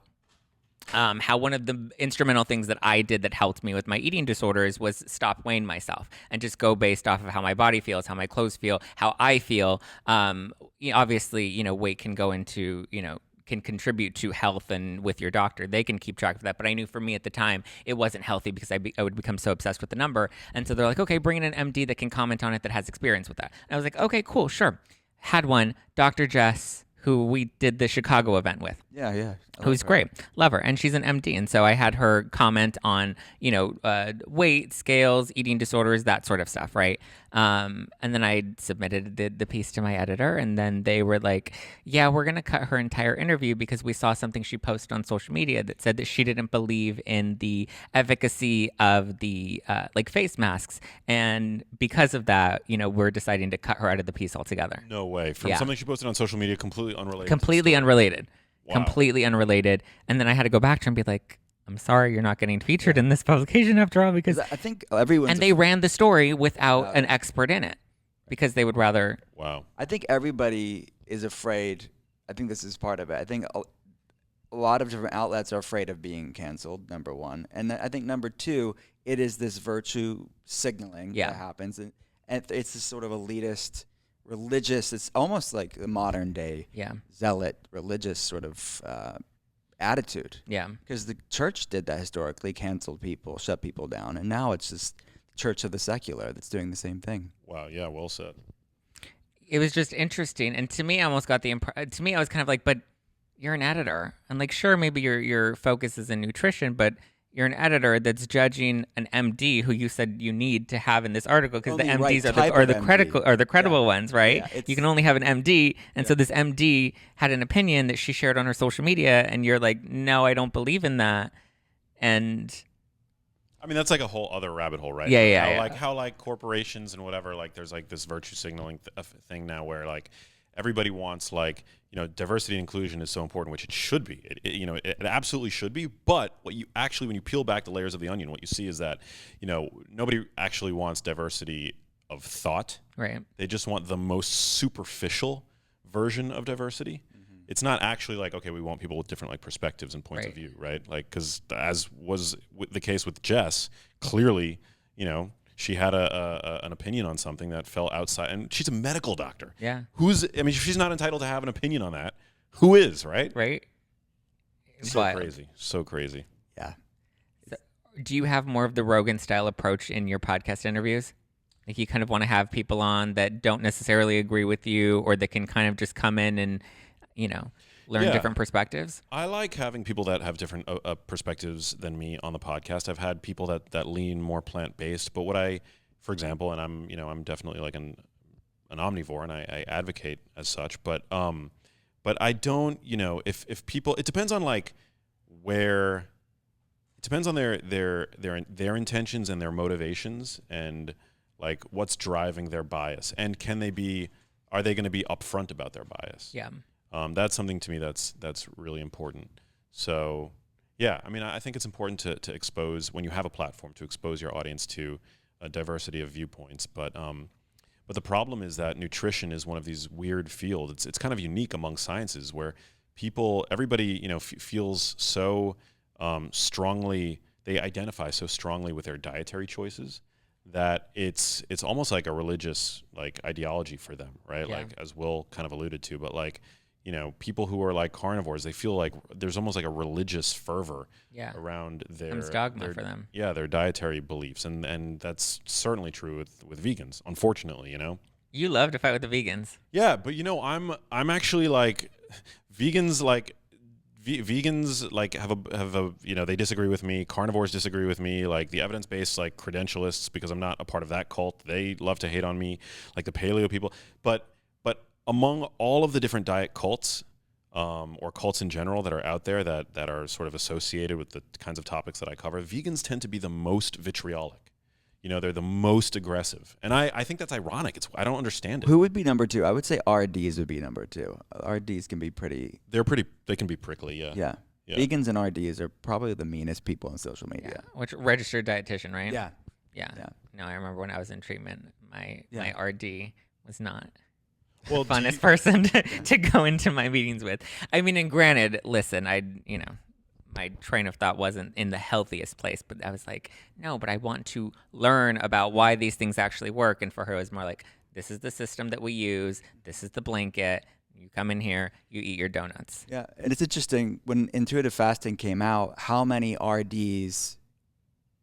how one of the instrumental things that I did that helped me with my eating disorders was stop weighing myself and just go based off of how my body feels, how my clothes feel, how I feel. Obviously, weight can go into, can contribute to health, and with your doctor, they can keep track of that. But I knew for me at the time, it wasn't healthy because I would become so obsessed with the number. And so they're like, okay, bring in an MD that can comment on it, that has experience with that. And I was like, okay, cool, sure. Had one, Dr. Jess, who we did the Chicago event with. Yeah. Who's great. Love her. And she's an MD. And so I had her comment on, weight, scales, eating disorders, that sort of stuff, right? And then I submitted the piece to my editor, and then they were like, yeah, we're going to cut her entire interview because we saw something she posted on social media that said that she didn't believe in the efficacy of the face masks. And because of that, we're deciding to cut her out of the piece altogether. No way. From something she posted on social media, completely unrelated. Completely unrelated. Wow. Completely unrelated. And then I had to go back to her and be like, I'm sorry, you're not getting featured in this publication after all, because I think everyone's and they ran the story without an expert in it because they would rather. Wow. I think everybody is afraid. I think this is part of it. I think a lot of different outlets are afraid of being canceled, number one. And I think number two, it is this virtue signaling that happens. And it's this sort of elitist, religious, it's almost like the modern day zealot, religious sort of attitude. Yeah. Because the church did that historically, canceled people, shut people down. And now it's just the church of the secular that's doing the same thing. Wow. Yeah. Well said. It was just interesting. And to me, I almost got to me, I was kind of like, but you're an editor. And like, sure, maybe your focus is in nutrition, but you're an editor that's judging an MD who you said you need to have in this article because the MDs are the credible ones, right? Yeah, you can only have an MD, and so this MD had an opinion that she shared on her social media, and you're like, no, I don't believe in that. And I mean, that's like a whole other rabbit hole, right? How corporations and whatever, like there's like this virtue signaling thing now where like everybody wants diversity and inclusion is so important, which it should be. It absolutely should be. But what you actually, when you peel back the layers of the onion, what you see is that, nobody actually wants diversity of thought. Right. They just want the most superficial version of diversity. Mm-hmm. It's not actually like, okay, we want people with different perspectives and points of view, right? Like, because as was the case with Jess, clearly, she had an opinion on something that fell outside, and she's a medical doctor. Yeah. If she's not entitled to have an opinion on that, who is, right? Right. So crazy. Yeah. So, do you have more of the Rogan style approach in your podcast interviews? Like you kind of want to have people on that don't necessarily agree with you, or that can kind of just come in and, learn different perspectives? I like having people that have different perspectives than me on the podcast. I've had people that lean more plant-based, but for example, and I'm definitely like an omnivore, and I advocate as such, but I don't, if people, it depends on like it depends on their intentions and their motivations and like what's driving their bias, and are they going to be upfront about their bias? Yeah. That's something to me that's really important. So, yeah, I mean, I think it's important to expose, when you have a platform, to expose your audience to a diversity of viewpoints. But the problem is that nutrition is one of these weird fields. It's kind of unique among sciences where everybody, feels so strongly, they identify so strongly with their dietary choices that it's almost like a religious like ideology for them, right? Yeah. Like as Will kind of alluded to, but like, people who are like carnivores, they feel like there's almost like a religious fervor around their dogma for them. Yeah, their dietary beliefs, and that's certainly true with vegans. Unfortunately, You love to fight with the vegans. Yeah, but I'm actually like vegans like. Vegans like have a they disagree with me. Carnivores disagree with me. Like the evidence-based like credentialists, because I'm not a part of that cult, they love to hate on me. Like the paleo people, but among all of the different diet cults, or cults in general that are out there that are sort of associated with the kinds of topics that I cover, vegans tend to be the most vitriolic. You know, they're the most aggressive. And I think that's ironic. I don't understand it. Who would be number 2? I would say RDs would be number 2. RDs can be pretty... They can be prickly, yeah. Yeah. Vegans and RDs are probably the meanest people on social media. Yeah. Which registered dietitian, right? Yeah. Yeah. No, I remember when I was in treatment, my RD was not Well, the funnest person to go into my meetings with. I mean, and granted, listen, my train of thought wasn't in the healthiest place, but I was like, no, but I want to learn about why these things actually work. And for her, it was more like, this is the system that we use. This is the blanket. You come in here, you eat your donuts. Yeah, and it's interesting, when intuitive fasting came out, how many RDs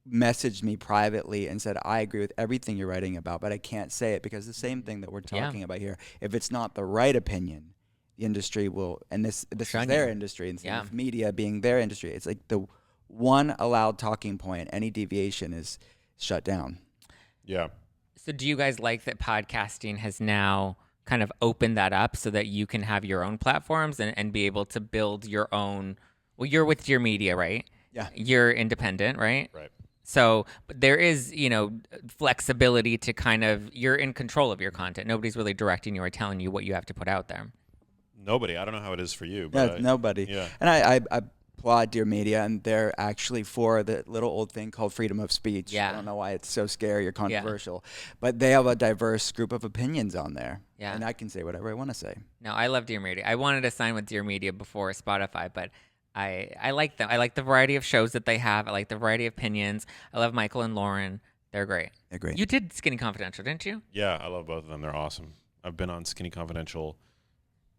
messaged me privately and said, I agree with everything you're writing about, but I can't say it because the same thing that we're talking about here, if it's not the right opinion, the industry will, and this is their industry, and with media being their industry, it's like the one allowed talking point, any deviation is shut down. Yeah. So do you guys like that podcasting has now kind of opened that up so that you can have your own platforms and be able to build your own? Well, you're with your media, right? Yeah. You're independent, right? Right. So but there is, flexibility to you're in control of your content. Nobody's really directing you or telling you what you have to put out there. Nobody. I don't know how it is for you. But nobody. Yeah. And I applaud Dear Media, and they're actually for the little old thing called freedom of speech. Yeah. I don't know why it's so scary or controversial, but they have a diverse group of opinions on there. Yeah. And I can say whatever I want to say. No, I love Dear Media. I wanted to sign with Dear Media before Spotify, but I like them. I like the variety of shows that they have. I like the variety of opinions. I love Michael and Lauren. They're great. They're great. You did Skinny Confidential, didn't you? Yeah, I love both of them. They're awesome. I've been on Skinny Confidential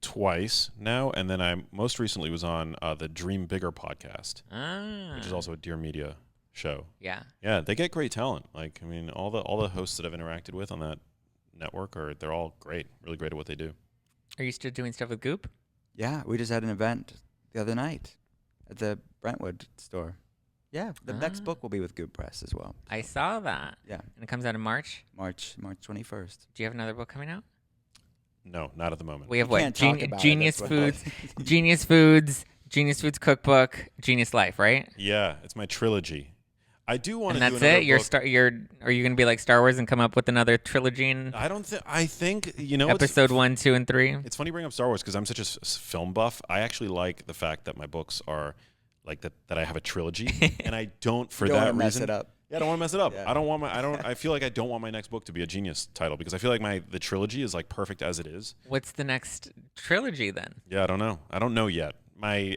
twice now, and then I most recently was on the Dream Bigger podcast, which is also a Dear Media show. Yeah. Yeah, they get great talent. Like, I mean, all the hosts that I've interacted with on that network they're all great, really great at what they do. Are you still doing stuff with Goop? Yeah, we just had an event the other night at the Brentwood store. Yeah, the next book will be with Goop Press as well. I saw that. Yeah. And it comes out in March? March 21st. Do you have another book coming out? No, not at the moment. We have We can't talk about it, Genius that's Foods, Genius Foods, Genius Foods Cookbook, Genius Life, right? Yeah, it's my trilogy. I do want to And do that's another it. book. Are you gonna be like Star Wars and come up with another trilogy? I think Episode 1, 2, and 3. It's funny you bring up Star Wars because I'm such a film buff. I actually like the fact that my books are like that I have a trilogy, and I don't for Don't that wanna mess reason. it up. Yeah, I don't want to mess it up. Yeah. I feel like I don't want my next book to be a Genius title because I feel like the trilogy is like perfect as it is. What's the next trilogy then? Yeah, I don't know. I don't know yet. My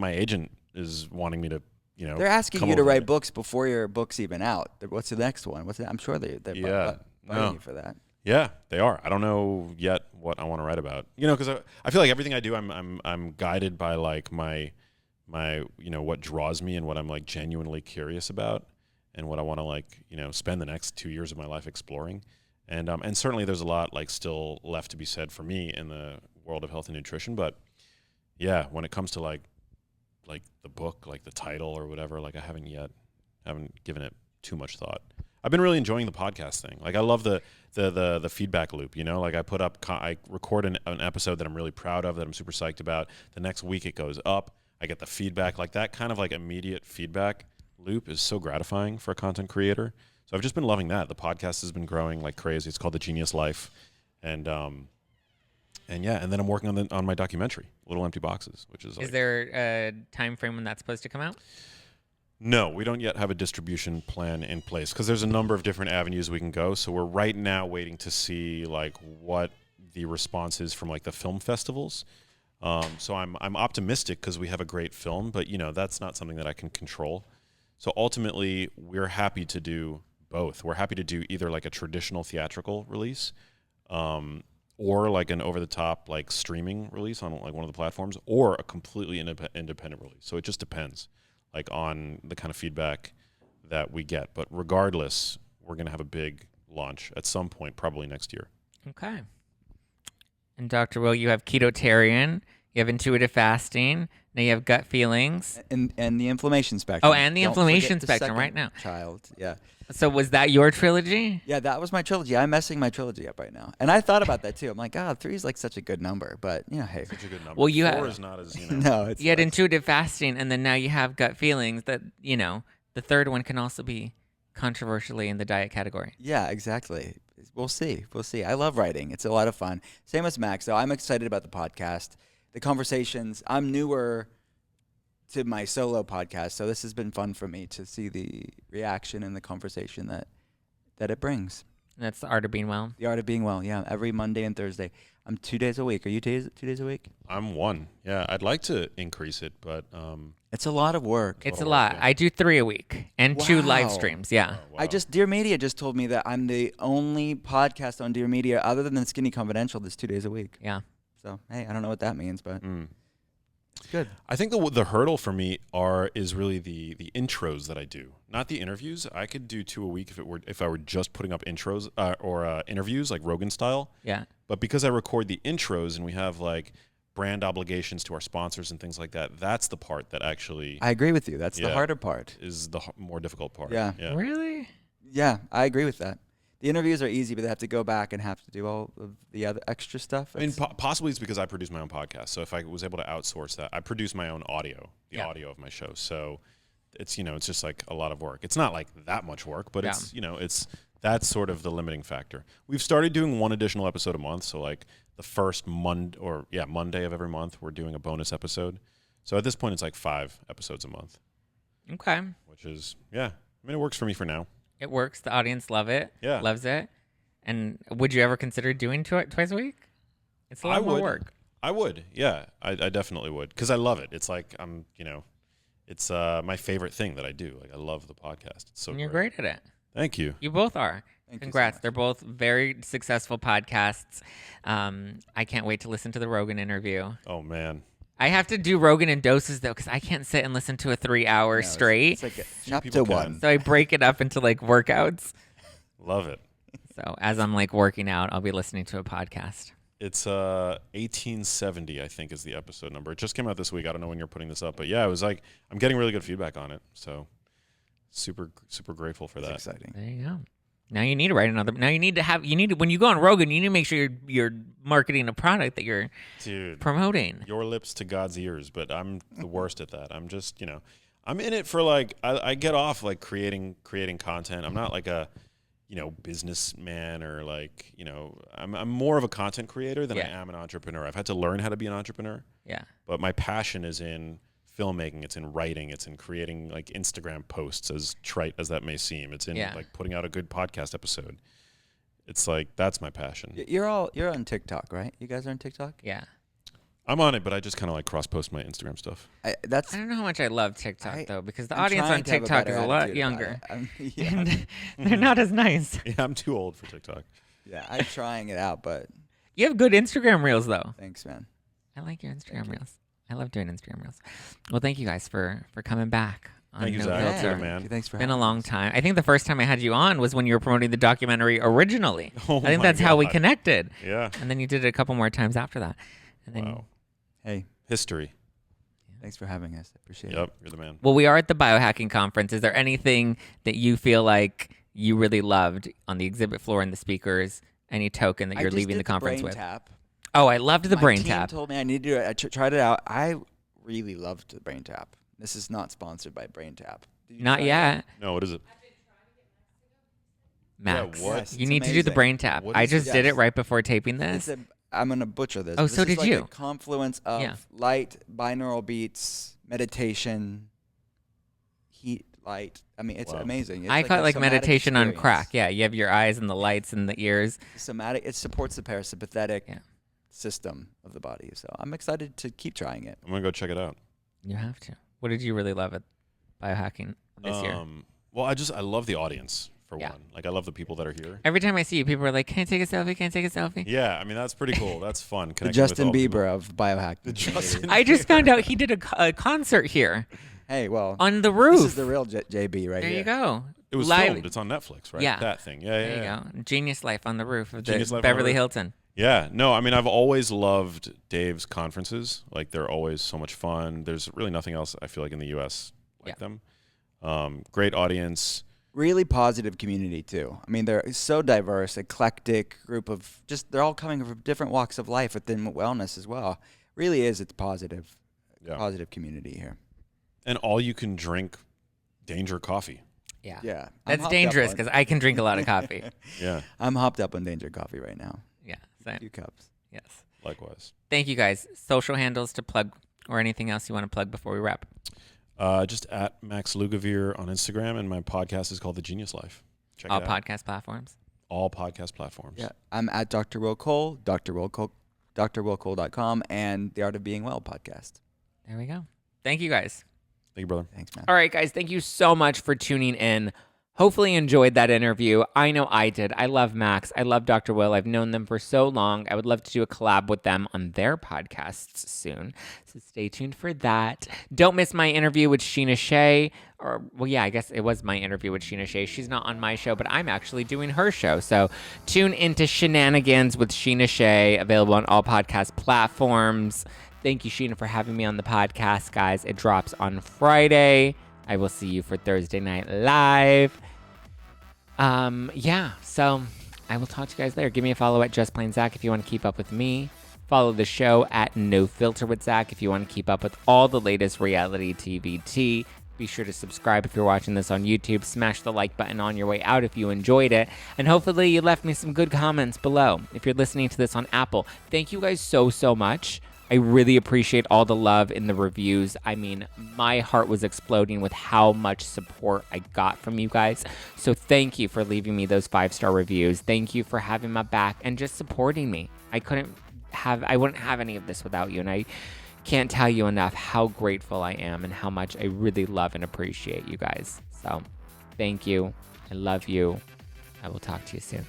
agent is wanting me to, They're asking you to write books before your book's even out. What's the next one? I'm sure they're fighting you for that. Yeah, they are. I don't know yet what I want to write about. Because I feel like everything I do, I'm guided by like my what draws me and what I'm like genuinely curious about, and what I want to like spend the next 2 years of my life exploring. And certainly there's a lot like still left to be said for me in the world of health and nutrition. But yeah, when it comes to like the book, like the title or whatever, like I haven't given it too much thought. I've been really enjoying the podcast thing. Like I love the feedback loop, like I record an episode that I'm really proud of, that I'm super psyched about. The next week it goes up. I get the feedback, like that kind of like immediate feedback loop is so gratifying for a content creator. So I've just been loving that. The podcast has been growing like crazy. It's called The Genius Life. And yeah, and then I'm working on my documentary, Little Empty Boxes, which is like, Is there a time frame when that's supposed to come out? No, we don't yet have a distribution plan in place because there's a number of different avenues we can go. So we're right now waiting to see like what the response is from like the film festivals. So I'm optimistic because we have a great film, but that's not something that I can control. So ultimately, we're happy to do both. We're happy to do either like a traditional theatrical release, or like an over-the-top like streaming release on like one of the platforms, or a completely independent release. So it just depends, like on the kind of feedback that we get. But regardless, we're gonna have a big launch at some point, probably next year. Okay. And Dr. Will, you have Ketotarian, you have intuitive fasting. Now you have gut feelings. And the inflammation spectrum. Oh, and the Don't inflammation forget the spectrum second right now. Child, yeah. So was that your trilogy? Yeah, that was my trilogy. I'm messing my trilogy up right now. And I thought about that too. I'm like, God, 3 is like such a good number. But, hey. Such a good number. Well, you 4 have- is not as, No, it's You had less. intuitive fasting, and then now you have gut feelings that, the third one can also be controversially in the diet category. Yeah, exactly. We'll see. We'll see. I love writing. It's a lot of fun. Same as Max, though. I'm excited about the podcast, the conversations. I'm newer to my solo podcast, so this has been fun for me to see the reaction and the conversation that it brings. That's the art of being well. The art of being well, yeah. Every Monday and Thursday. I'm 2 days a week. Are you 2 days a week? I'm 1. Yeah, I'd like to increase it, but It's a lot of work. It's a Total lot. work, yeah. I do 3 a week and 2 live Wow. streams. Yeah. oh, wow. Dear Media just told me that I'm the only podcast on Dear Media other than Skinny Confidential that's 2 days a week. Yeah. So, hey, I don't know what that means, but it's good. I think the hurdle for me is really the intros that I do, not the interviews. I could do 2 a week if I were just putting up intros or interviews like Rogan style. Yeah. But because I record the intros and we have like brand obligations to our sponsors and things like that, that's the part that actually I agree with you. That's the Yeah. harder part. is the more difficult part. Yeah. Really? Yeah, I agree with that. The interviews are easy, but they have to go back and have to do all of the other extra stuff. I mean, possibly it's because I produce my own podcast. So if I was able to outsource that, I produce my own audio, the Yeah. audio of my show. So it's, it's just like a lot of work. It's not like that much work, but it's that's sort of the limiting factor. We've started doing 1 additional episode a month. So like the first Monday of every month, we're doing a bonus episode. So at this point, it's like 5 episodes a month, Okay. which is, it works for me for now. It works. The audience loves it. Yeah. Loves it. And would you ever consider doing twice a week? It's a lot more work. I would. Yeah, I definitely would because I love it. It's like it's my favorite thing that I do. Like I love the podcast. It's so And you're great at it. Thank you. You both are. Thank you so Congrats. much. They're both very successful podcasts. I can't wait to listen to the Rogan interview. Oh man, I have to do Rogan in doses, though, because I can't sit and listen to a 3-hour straight. It's like people chapter can. 1. So I break it up into like workouts. love it. So as I'm like working out, I'll be listening to a podcast. It's 1870, I think, is the episode number. It just came out this week. I don't know when you're putting this up, but yeah, it was like I'm getting really good feedback on it. So super grateful for It's that. exciting. There you go. Now you need to write another. Now you need to when you go on Rogan, you need to make sure you're marketing a product that you're Dude, promoting. your lips to God's ears, but I'm the worst at that. I'm just, I'm in it for like I get off like creating content. I'm not like a businessman or like, I'm more of a content creator than I Yeah. am an entrepreneur. I've had to learn how to be an entrepreneur, Yeah. but my passion is in filmmaking, it's in writing, it's in creating like Instagram posts, as trite as that may seem. It's in like putting out a good podcast episode. It's like that's my passion. You're on TikTok, right? You guys are on TikTok? Yeah. I'm on it, but I just kind of like cross post my Instagram stuff. I don't know how much I love TikTok though, because the I'm audience trying on to have TikTok is better a lot attitude younger. about it. Yeah. And they're not as nice. Yeah, I'm too old for TikTok. Yeah, I'm trying it out, but You have good Instagram reels though. thanks, man. I like your Instagram reels. I love doing Instagram reels. Well, thank you guys for coming back. On Thank you, No Zach. Filter. Yeah, man. Thanks for It's been a having long us. time. I think the first time I had you on was when you were promoting the documentary originally. Oh I think my that's how we God. connected. Yeah. And then you did it a couple more times after that. And then Wow. Hey, History. thanks for having us. I appreciate it. Yep, you're the man. well, we are at the biohacking conference. Is there anything that you feel like you really loved on the exhibit floor and the speakers? Any token that I you're just leaving did the conference brain with? Tap. Oh, I loved the My brain team tap. told me I needed to do it. I tried it out. I really loved the brain tap. This is not sponsored by Brain Tap. Did you Not try it? yet, No, what is it? Max. what? Yes, You it's need to do the amazing. brain tap. What I is just it? did it Yes. right before taping this. I'm gonna butcher this. Oh, This so is did like you. A confluence of Yeah. light, binaural beats, meditation, heat, light. I mean, it's Wow. amazing. It's I call it a like somatic meditation on experience. crack. Yeah, you have your eyes and the lights and the ears. Somatic. It supports the parasympathetic Yeah. system of the body. So I'm excited to keep trying it. I'm gonna go check it out. You have to. What did you really love at biohacking this year? Well, I love the audience for Yeah. one. Like I love the people that are here. Every time I see you, people are like, "Can I take a selfie? Can I take a selfie?" Yeah, I mean that's pretty cool. That's fun. The connecting with Justin all the people. Bieber of biohacking. The community. Justin- I just found out he did a concert here Hey, well, on the roof. this is the real JB right there here. you go. It was Live. filmed. It's on Netflix, right? Yeah. That thing. Yeah, There yeah. you go. Genius Life on the roof of Genius the Life on the Beverly roof. Hilton. Yeah, no, I mean, I've always loved Dave's conferences. Like, they're always so much fun. There's really nothing else I feel like in the U.S. like them. Great audience. Really positive community too. I mean, they're so diverse, eclectic group of they're all coming from different walks of life within wellness as well. Really is. It's positive community here. And all you can drink Danger coffee. Yeah. That's dangerous because I can drink a lot of coffee. Yeah. I'm hopped up on Danger Coffee right now. Yeah. A few cups. Yes. Likewise. Thank you guys. Social handles to plug or anything else you want to plug before we wrap? Just at Max Lugavere on Instagram, and my podcast is called The Genius Life. Check All it out. podcast platforms. All podcast platforms. Yeah. I'm at Dr. Will Cole, drwillcole.com, and the Art of Being Well podcast. There we go. Thank you guys. Thank you, brother. Thanks, man. All right, guys. Thank you so much for tuning in. Hopefully you enjoyed that interview. I know I did. I love Max. I love Dr. Will. I've known them for so long. I would love to do a collab with them on their podcasts soon. So stay tuned for that. Don't miss my interview with Sheena Shea. I guess it was my interview with Sheena Shea. She's not on my show, but I'm actually doing her show. So tune into Shenanigans with Sheena Shea, available on all podcast platforms. Thank you, Sheena, for having me on the podcast, guys. It drops on Friday. I will see you for Thursday Night Live. So I will talk to you guys later. Give me a follow at Just Plain Zack if you want to keep up with me. Follow the show at No Filter with Zack if you want to keep up with all the latest reality TV tea. Be sure to subscribe if you're watching this on YouTube. Smash the like button on your way out if you enjoyed it. And hopefully you left me some good comments below. If you're listening to this on Apple, thank you guys so much. I really appreciate all the love in the reviews. I mean, my heart was exploding with how much support I got from you guys. So thank you for leaving me those 5-star reviews. Thank you for having my back and just supporting me. I wouldn't have any of this without you. And I can't tell you enough how grateful I am and how much I really love and appreciate you guys. So thank you. I love you. I will talk to you soon.